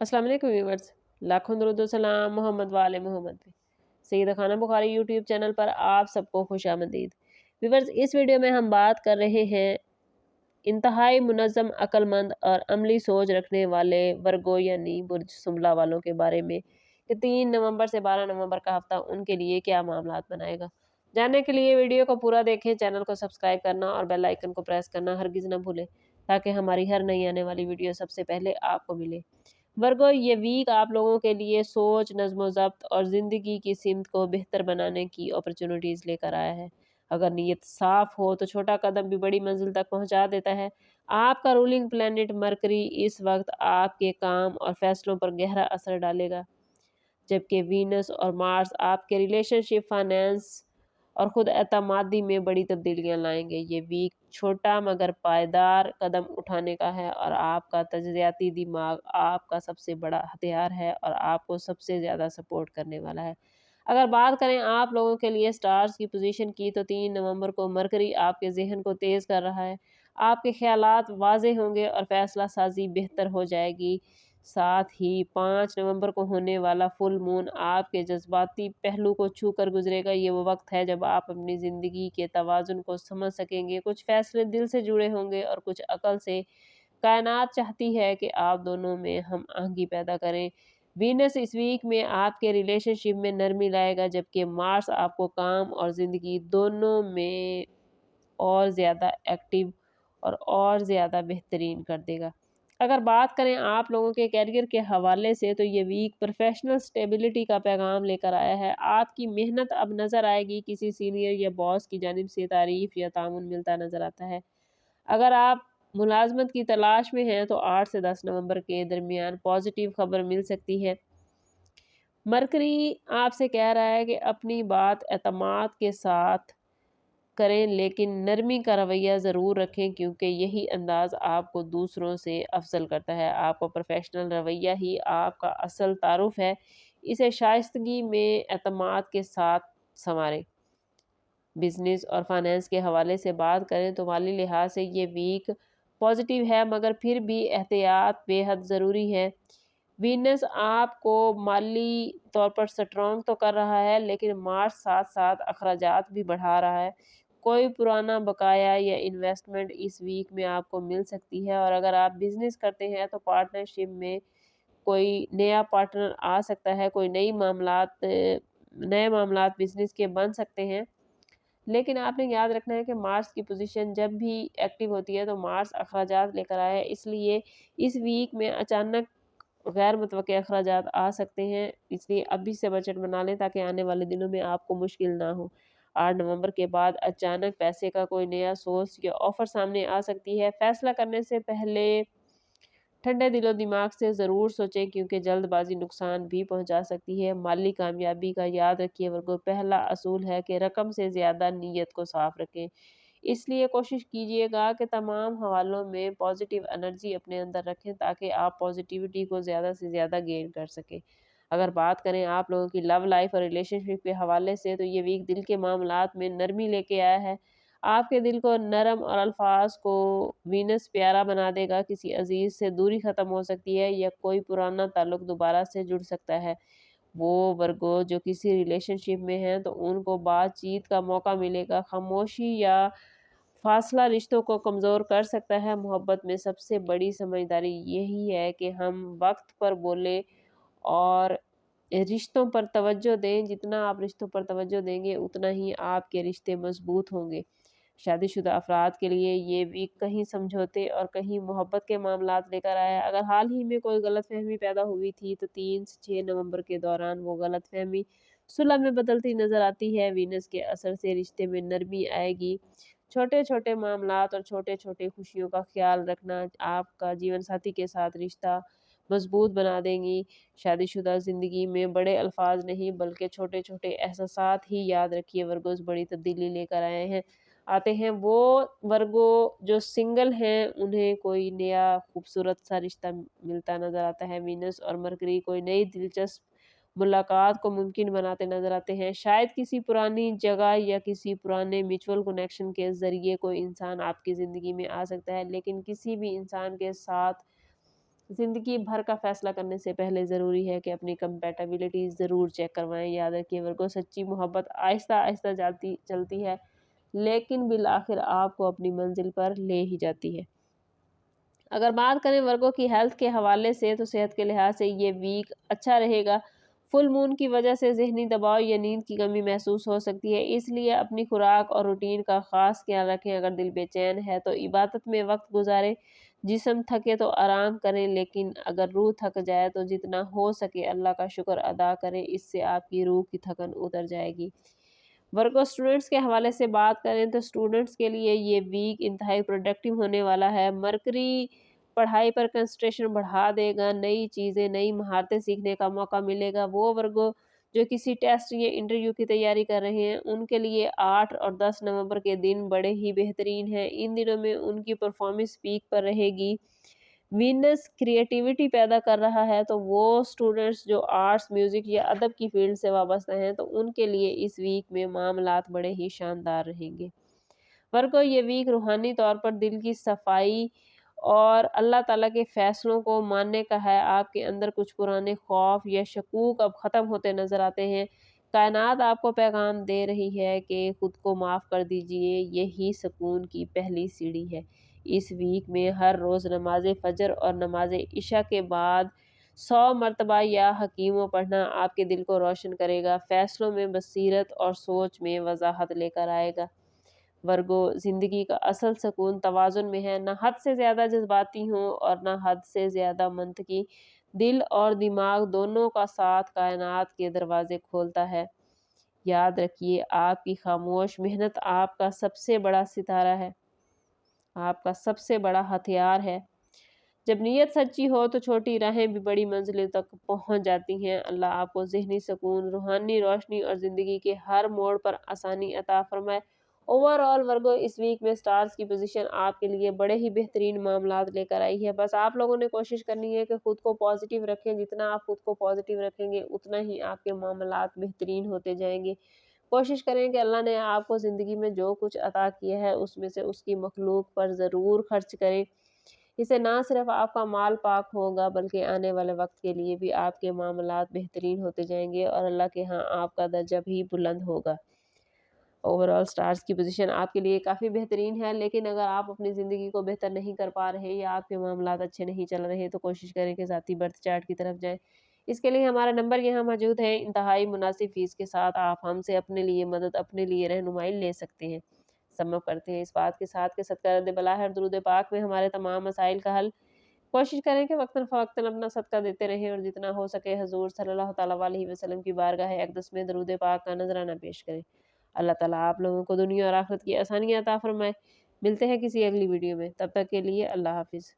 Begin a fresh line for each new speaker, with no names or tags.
अस्सलाम वालेकुम व्यूवर्स, लाखों दरूद व सलाम मोहम्मद वाले मोहम्मद पे। सैयदा खाना बुखारी यूट्यूब चैनल पर आप सबको खुशामदीद। व्यूवर्स, इस वीडियो में हम बात कर रहे हैं इंतहाई मुनज़्ज़म, अक्लमंद और अमली सोच रखने वाले वर्गो यानी बुर्ज सुमला वालों के बारे में कि 3 नवंबर से 12 नवंबर का हफ्ता उनके लिए क्या मामलात बनाएगा। जानने के लिए वीडियो को पूरा देखें, चैनल को सब्सक्राइब करना और बेल आइकन को प्रेस करना हरगिज़ ना भूलें, ताकि हमारी हर नई आने वाली वीडियो सबसे पहले आपको मिले। वर्गो, ये वीक आप लोगों के लिए सोच, नज़्म ज़ब्त और ज़िंदगी की सिमत को बेहतर बनाने की अपॉर्चुनिटीज़ लेकर आया है। अगर नीयत साफ़ हो तो छोटा कदम भी बड़ी मंजिल तक पहुंचा देता है। आपका रूलिंग प्लैनेट मरकरी इस वक्त आपके काम और फैसलों पर गहरा असर डालेगा, जबकि वीनस और मार्स आपके रिलेशनशिप, फाइनेंस और खुद एतमादी में बड़ी तब्दीलियां लाएंगे। ये वीक छोटा मगर पायदार कदम उठाने का है और आपका तजज़ियाती दिमाग आपका सबसे बड़ा हथियार है और आपको सबसे ज़्यादा सपोर्ट करने वाला है। अगर बात करें आप लोगों के लिए स्टार्स की पोजीशन की, तो 3 नवंबर को मरकरी आपके जहन को तेज़ कर रहा है। आपके ख्यालात वाज़ेह होंगे और फैसला साजी बेहतर हो जाएगी। साथ ही 5 नवंबर को होने वाला फुल मून आपके जज्बाती पहलू को छू कर गुजरेगा। ये वो वक्त है जब आप अपनी ज़िंदगी के तवाज़ुन को समझ सकेंगे। कुछ फैसले दिल से जुड़े होंगे और कुछ अकल से। कायनात चाहती है कि आप दोनों में हम आहंगी पैदा करें। वीनस इस वीक में आपके रिलेशनशिप में नरमी लाएगा, जबकि मार्स आपको काम और ज़िंदगी दोनों में और ज़्यादा एक्टिव और ज़्यादा बेहतरीन कर देगा। अगर बात करें आप लोगों के करियर के हवाले से, तो ये वीक प्रोफेशनल स्टेबिलिटी का पैगाम लेकर आया है। आपकी मेहनत अब नज़र आएगी, किसी सीनियर या बॉस की जानिब से तारीफ़ या तामुन मिलता नज़र आता है। अगर आप मुलाज़मत की तलाश में हैं तो 8 से 10 नवंबर के दरमियान पॉजिटिव खबर मिल सकती है। मरकरी आपसे कह रहा है कि अपनी बात एतमाद के साथ करें, लेकिन नरमी का रवैया ज़रूर रखें, क्योंकि यही अंदाज़ आपको दूसरों से अफजल करता है। आपका प्रोफेशनल रवैया ही आपका असल तारुफ है। इसे शाइस्तगी में एतमाद के साथ संवारें। बिजनेस और फाइनेंस के हवाले से बात करें तो माली लिहाज से ये वीक पॉजिटिव है, मगर फिर भी एहतियात बेहद ज़रूरी है। वीनस आपको माली तौर पर स्ट्रॉन्ग तो कर रहा है, लेकिन मार्स साथ साथ अखराजात भी बढ़ा रहा है। कोई पुराना बकाया या इन्वेस्टमेंट इस वीक में आपको मिल सकती है, और अगर आप बिजनेस करते हैं तो पार्टनरशिप में कोई नया पार्टनर आ सकता है। कोई नए मामलात बिजनेस के बन सकते हैं। लेकिन आपने याद रखना है कि मार्स की पोजीशन जब भी एक्टिव होती है तो मार्स अखराजात लेकर आया है, इसलिए इस वीक में अचानक गैर मुतवक्के अखराजात आ सकते हैं। इसलिए अभी से बजट बना लें ताकि आने वाले दिनों में आपको मुश्किल ना हो। 8 नवंबर के बाद अचानक पैसे का कोई नया सोर्स या ऑफर सामने आ सकती है। फैसला करने से पहले ठंडे दिलो दिमाग से ज़रूर सोचें, क्योंकि जल्दबाजी नुकसान भी पहुंचा सकती है। माली कामयाबी का याद रखिए वर्गो, पहला असूल है कि रकम से ज़्यादा नीयत को साफ रखें। इसलिए कोशिश कीजिएगा कि तमाम हवालों में पॉजिटिव एनर्जी अपने अंदर रखें, ताकि आप पॉजिटिविटी को ज़्यादा से ज़्यादा गेन कर सकें। अगर बात करें आप लोगों की लव लाइफ और रिलेशनशिप के हवाले से, तो ये वीक दिल के मामलात में नरमी लेके आया है। आपके दिल को नरम और अल्फाज को वीनस प्यारा बना देगा। किसी अजीज से दूरी ख़त्म हो सकती है या कोई पुराना ताल्लुक दोबारा से जुड़ सकता है। वो वर्गो जो किसी रिलेशनशिप में हैं तो उनको बातचीत का मौका मिलेगा। खामोशी या फासला रिश्तों को कमज़ोर कर सकता है। मोहब्बत में सबसे बड़ी समझदारी यही है कि हम वक्त पर बोलें और रिश्तों पर तवज्जो दें। जितना आप रिश्तों पर तवज्जो देंगे उतना ही आपके रिश्ते मजबूत होंगे। शादीशुदा अफराद के लिए ये वीक कहीं समझौते और कहीं मोहब्बत के मामलात लेकर आया है। अगर हाल ही में कोई गलतफहमी पैदा हुई थी तो 3 से 6 नवंबर के दौरान वो गलतफहमी सुलह में बदलती नजर आती है। वीनस के असर से रिश्ते में नरमी आएगी। छोटे छोटे मामलात और छोटे छोटे खुशियों का ख्याल रखना आपका जीवन साथी के साथ रिश्ता मजबूत बना देंगी। शादीशुदा ज़िंदगी में बड़े अल्फाज नहीं बल्कि छोटे छोटे एहसासात ही याद रखिए वर्गोस बड़ी तब्दीली लेकर आते हैं। वो वर्गो जो सिंगल हैं उन्हें कोई नया खूबसूरत सा रिश्ता मिलता नज़र आता है। वीनस और मरकरी कोई नई दिलचस्प मुलाकात को मुमकिन बनाते नज़र आते हैं। शायद किसी पुरानी जगह या किसी पुराने म्यूचुअल कनेक्शन के ज़रिए कोई इंसान आपकी ज़िंदगी में आ सकता है, लेकिन किसी भी इंसान के साथ ज़िंदगी भर का फ़ैसला करने से पहले ज़रूरी है कि अपनी कंपैटिबिलिटी ज़रूर चेक करवाएँ। याद रखिए वर्गो, सच्ची मोहब्बत आहिस्ता-आहिस्ता जाती चलती है, लेकिन बिल-आखिर आपको अपनी मंज़िल पर ले ही जाती है। अगर बात करें वर्गों की हेल्थ के हवाले से, तो सेहत के लिहाज से ये वीक अच्छा रहेगा। फुल मून की वजह से ज़हनी दबाव या नींद की कमी महसूस हो सकती है, इसलिए अपनी खुराक और रूटीन का ख़ास ख्याल रखें। अगर दिल बेचैन है तो इबादत में वक्त गुजारें, जिस्म थके तो आराम करें, लेकिन अगर रूह थक जाए तो जितना हो सके अल्लाह का शुक्र अदा करें, इससे आपकी रूह की थकन उतर जाएगी। वर्गो स्टूडेंट्स के हवाले से बात करें तो स्टूडेंट्स के लिए ये वीक इंतहाई प्रोडक्टिव होने वाला है। मरकरी पढ़ाई पर कंसंट्रेशन बढ़ा देगा, नई चीज़ें, नई महारतें सीखने का मौका मिलेगा। वो वर्गो जो किसी टेस्ट या इंटरव्यू की तैयारी कर रहे हैं, उनके लिए 8 और 10 नवंबर के दिन बड़े ही बेहतरीन हैं। इन दिनों में उनकी परफॉर्मेंस पीक पर रहेगी। वीनस क्रिएटिविटी पैदा कर रहा है, तो वो स्टूडेंट्स जो आर्ट्स, म्यूज़िक या अदब की फ़ील्ड से वाबस्ता हैं, तो उनके लिए इस वीक में मामलात बड़े ही शानदार रहेंगे। वर्गो, ये वीक रूहानी तौर पर दिल की सफाई और अल्लाह ताला के फ़ैसलों को मानने का है। आपके अंदर कुछ पुराने खौफ या शकूक अब ख़त्म होते नज़र आते हैं। कायनात आपको पैगाम दे रही है कि खुद को माफ़ कर दीजिए, यही सुकून की पहली सीढ़ी है। इस वीक में हर रोज़ नमाज़ फ़जर और नमाज़ इशा के बाद 100 मरतबा या हकीमों पढ़ना आपके दिल को रोशन करेगा, फ़ैसलों में बसीरत और सोच में वज़ाहत लेकर आएगा। वर्गो, ज़िंदगी का असल सुकून तवाज़ुन में है, ना हद से ज़्यादा जज़्बाती हों और ना हद से ज़्यादा मंतकी। दिल और दिमाग दोनों का साथ कायनात के दरवाज़े खोलता है। याद रखिए, आपकी खामोश मेहनत आपका सबसे बड़ा सितारा है, आपका सबसे बड़ा हथियार है। जब नीयत सच्ची हो तो छोटी राहें भी बड़ी मंजिलों तक पहुंच जाती हैं। अल्लाह आपको ज़हनी सुकून, रूहानी रोशनी और ज़िंदगी के हर मोड़ पर आसानी अता फरमाए। ओवरऑल वर्गो, इस वीक में स्टार्स की पोजीशन आपके लिए बड़े ही बेहतरीन मामलात लेकर आई है। बस आप लोगों ने कोशिश करनी है कि खुद को पॉजिटिव रखें। जितना आप खुद को पॉजिटिव रखेंगे, उतना ही आपके मामलात बेहतरीन होते जाएंगे। कोशिश करें कि अल्लाह ने आपको ज़िंदगी में जो कुछ अता किया है, उसमें से उसकी मखलूक पर ज़रूर खर्च करें। इससे ना सिर्फ आपका माल पाक होगा, बल्कि आने वाले वक्त के लिए भी आपके मामलात बेहतरीन होते जाएंगे और अल्लाह के यहाँ आपका दर्जा भी बुलंद होगा। ओवरऑल स्टार्स की पोजीशन आपके लिए काफ़ी बेहतरीन है, लेकिन अगर आप अपनी ज़िंदगी को बेहतर नहीं कर पा रहे या आपके मामलात अच्छे नहीं चल रहे, तो कोशिश करें कि ज़ाती बर्थ चार्ट की तरफ जाएं। इसके लिए हमारा नंबर यहाँ मौजूद है। इंतहाई मुनासिब फ़ीस के साथ आप हमसे अपने लिए मदद, अपने लिए रहनुमाई ले सकते हैं। संभव करते हैं इस बात के साथ कि सदका रद्द बला है और दुरूद पाक में हमारे तमाम मसाइल का हल। कोशिश करें कि वक्तन फ़वक्तन अपना सदका देते रहें और जितना हो सके हज़ूर सल्लल्लाहु तआला अलैहि वसल्लम की बारगाह अक़दस में दरूद पाक का नज़राना पेश करें। अल्लाह ताला आप लोगों को दुनिया और आखिरत की आसानियाँ अता फ़रमाए। मिलते हैं किसी अगली वीडियो में, तब तक के लिए अल्लाह हाफ़िज़।